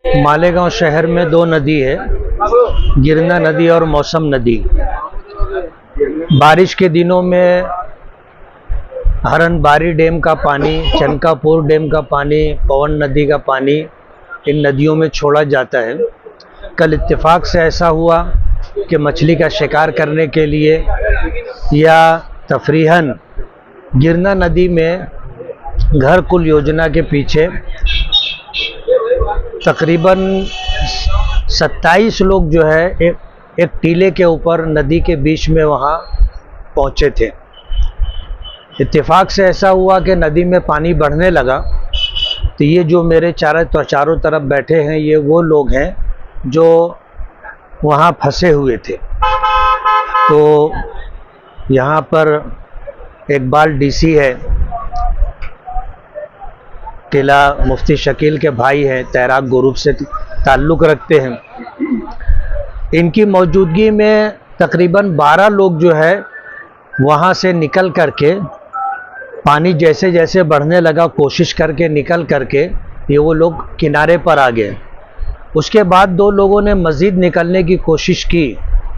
मालेगांव शहर में दो नदी है, गिरना नदी और मौसम नदी। बारिश के दिनों में हरनबारी डैम का पानी, चनकापुर डैम का पानी, पवन नदी का पानी इन नदियों में छोड़ा जाता है। कल इत्तेफाक से ऐसा हुआ कि मछली का शिकार करने के लिए या तफरीहन गिरना नदी में घर कुल योजना के पीछे तकरीबन 27 लोग जो है एक टीले के ऊपर नदी के बीच में वहाँ पहुँचे थे। इत्तेफाक से ऐसा हुआ कि नदी में पानी बढ़ने लगा, तो ये जो मेरे चारों तरफ बैठे हैं ये वो लोग हैं जो वहाँ फंसे हुए थे। तो यहाँ पर इकबाल डीसी है, टिला मुफ्ती शकील के भाई हैं, तैराक ग्रुप से ताल्लुक़ रखते हैं। इनकी मौजूदगी में तकरीबन 12 लोग जो है वहाँ से निकल करके, पानी जैसे जैसे बढ़ने लगा कोशिश करके निकल करके ये वो लोग किनारे पर आ गए। उसके बाद 2 लोगों ने मज़ीद निकलने की कोशिश की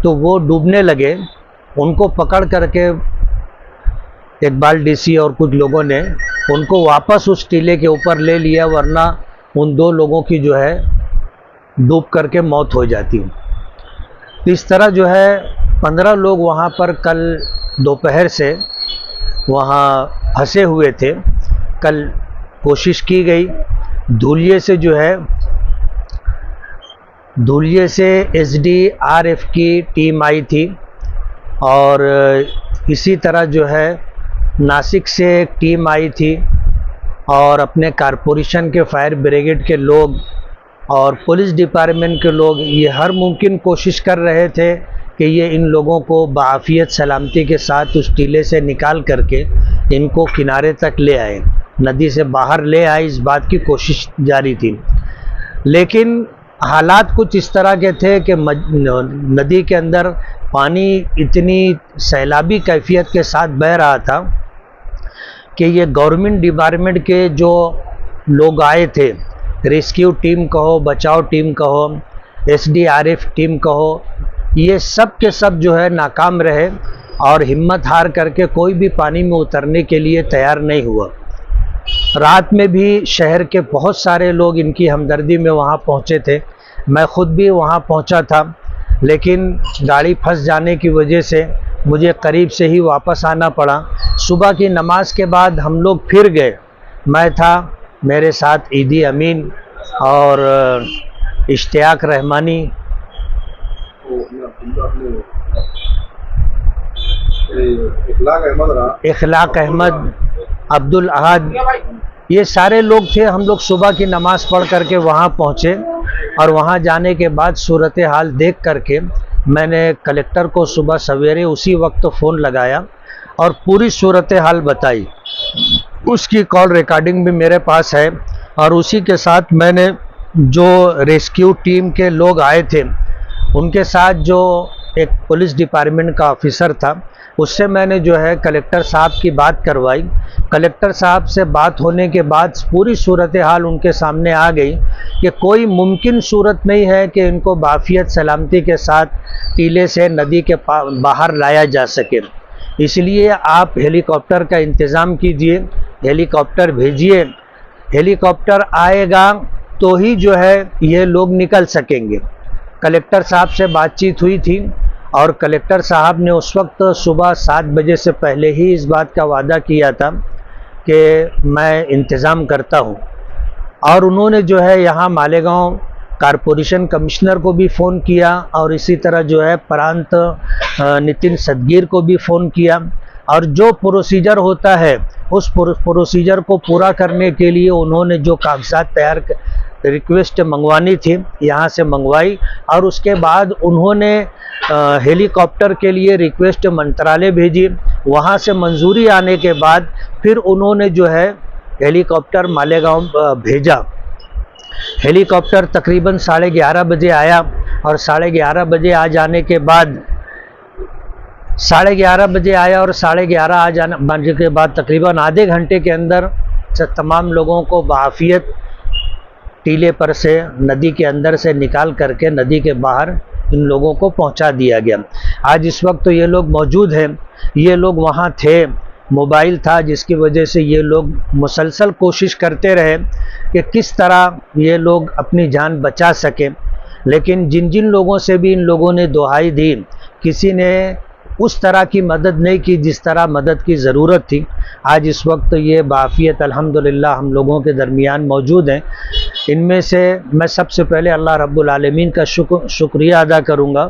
तो वो डूबने लगे। उनको पकड़ करके इकबाल डीसी और कुछ लोगों ने उनको वापस उस टीले के ऊपर ले लिया, वरना उन 2 लोगों की जो है डूब करके मौत हो जाती। तो इस तरह जो है 15 लोग वहाँ पर कल दोपहर से वहाँ फंसे हुए थे। कल कोशिश की गई, धुलिये से जो है धुलिये से SDRF की टीम आई थी और इसी तरह जो है नासिक से एक टीम आई थी और अपने कारपोरेशन के फायर ब्रिगेड के लोग और पुलिस डिपार्टमेंट के लोग ये हर मुमकिन कोशिश कर रहे थे कि ये इन लोगों को बाआफियत सलामती के साथ उस टीले से निकाल करके इनको किनारे तक ले आए, नदी से बाहर ले आए, इस बात की कोशिश जारी थी। लेकिन हालात कुछ इस तरह के थे कि नदी के अंदर पानी इतनी सैलाबी कैफियत के साथ बह रहा था कि ये गवर्नमेंट डिपार्टमेंट के जो लोग आए थे, रेस्क्यू टीम कहो, बचाव टीम कहो, SDRF टीम कहो, ये सब के सब जो है नाकाम रहे और हिम्मत हार करके कोई भी पानी में उतरने के लिए तैयार नहीं हुआ। रात में भी शहर के बहुत सारे लोग इनकी हमदर्दी में वहाँ पहुँचे थे। मैं ख़ुद भी वहाँ पहुँचा था, लेकिन गाड़ी फंस जाने की वजह से मुझे करीब से ही वापस आना पड़ा। सुबह की नमाज के बाद हम लोग फिर गए। मैं था, मेरे साथ ईदी अमीन और इश्तियाक रहमानी, इखलाक अहमद, अब्दुल अहद, ये सारे लोग थे। हम लोग सुबह की नमाज़ पढ़ करके वहाँ पहुँचे और वहाँ जाने के बाद सूरत हाल देख करके मैंने कलेक्टर को सुबह सवेरे उसी वक्त फ़ोन लगाया और पूरी सूरत हाल बताई। उसकी कॉल रिकॉर्डिंग भी मेरे पास है और उसी के साथ मैंने जो रेस्क्यू टीम के लोग आए थे उनके साथ जो एक पुलिस डिपार्टमेंट का ऑफिसर था उससे मैंने जो है कलेक्टर साहब की बात करवाई। कलेक्टर साहब से बात होने के बाद पूरी सूरत हाल उनके सामने आ गई कि कोई मुमकिन सूरत नहीं है कि इनको बाफियत सलामती के साथ टीले से नदी के बाहर लाया जा सके। इसलिए आप हेलीकॉप्टर का इंतज़ाम कीजिए, हेलीकॉप्टर भेजिए। हेलीकॉप्टर आएगा तो ही जो है ये लोग निकल सकेंगे। कलेक्टर साहब से बातचीत हुई थी और कलेक्टर साहब ने उस वक्त सुबह 7 बजे से पहले ही इस बात का वादा किया था कि मैं इंतज़ाम करता हूं। और उन्होंने जो है यहाँ मालेगांव कारपोरेशन कमिश्नर को भी फ़ोन किया और इसी तरह जो है प्रांत नितिन सदगीर को भी फ़ोन किया और जो प्रोसीजर होता है उस प्रोसीजर को पूरा करने के लिए उन्होंने जो कागजात तैयार रिक्वेस्ट मंगवानी थी यहाँ से मंगवाई और उसके बाद उन्होंने हेलीकॉप्टर के लिए रिक्वेस्ट मंत्रालय भेजी। वहाँ से मंजूरी आने के बाद फिर उन्होंने जो है हेलीकॉप्टर मालेगांव भेजा। हेलीकॉप्टर तकरीबन 11:30 बजे आया और 11:30 बजे आ जाने के बाद 11:30 बजे आया और 11:30 आ जाने के बाद तकरीबन आधे घंटे के अंदर तमाम लोगों को बाआफियत टीले पर से नदी के अंदर से निकाल करके नदी के बाहर इन लोगों को पहुंचा दिया गया। आज इस वक्त तो ये लोग मौजूद हैं, ये लोग वहाँ थे, मोबाइल था जिसकी वजह से ये लोग मुसलसल कोशिश करते रहे कि किस तरह ये लोग अपनी जान बचा सकें। लेकिन जिन जिन लोगों से भी इन लोगों ने दुहाई दी, किसी ने उस तरह की मदद नहीं की जिस तरह मदद की ज़रूरत थी। आज इस वक्त ये बाफ़ियत अल्हम्दुलिल्लाह हम लोगों के दरमियान मौजूद हैं। इनमें से मैं सबसे पहले अल्लाह रब्बुल आलमीन का शुक्रिया अदा करूँगा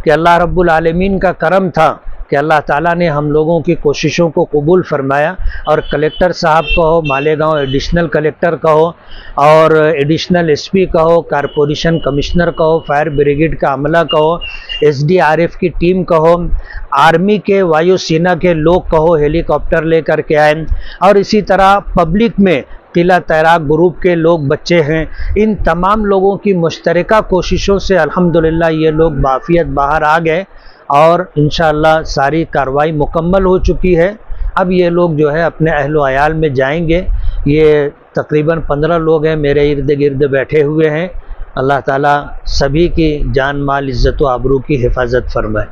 कि अल्लाह रब्बुल आलमीन का करम था कि अल्लाह ताला ने हम लोगों की कोशिशों को कबूल फरमाया और कलेक्टर साहब कहो, मालेगांव एडिशनल कलेक्टर कहो और एडिशनल एसपी कहो, कारपोरेशन कमिश्नर कहो, फायर ब्रिगेड का अमला कहो, एसडीआरएफ की टीम कहो, आर्मी के वायुसेना के लोग कहो, हेलीकॉप्टर लेकर के आए और इसी तरह पब्लिक में किला तैराक ग्रुप के लोग बच्चे हैं। इन तमाम लोगों की मुश्तरका कोशिशों से अल्हम्दुलिल्लाह ये लोग बाफ़ियत बाहर आ गए और इंशाअल्लाह सारी कार्रवाई मुकम्मल हो चुकी है। अब ये लोग जो है अपने अहलो अयाल में जाएंगे। ये तकरीबन 15 लोग हैं, मेरे इर्द गिर्द बैठे हुए हैं। अल्लाह ताला सभी की जान माल इज़्ज़त व आबरू की हिफाजत फरमाए।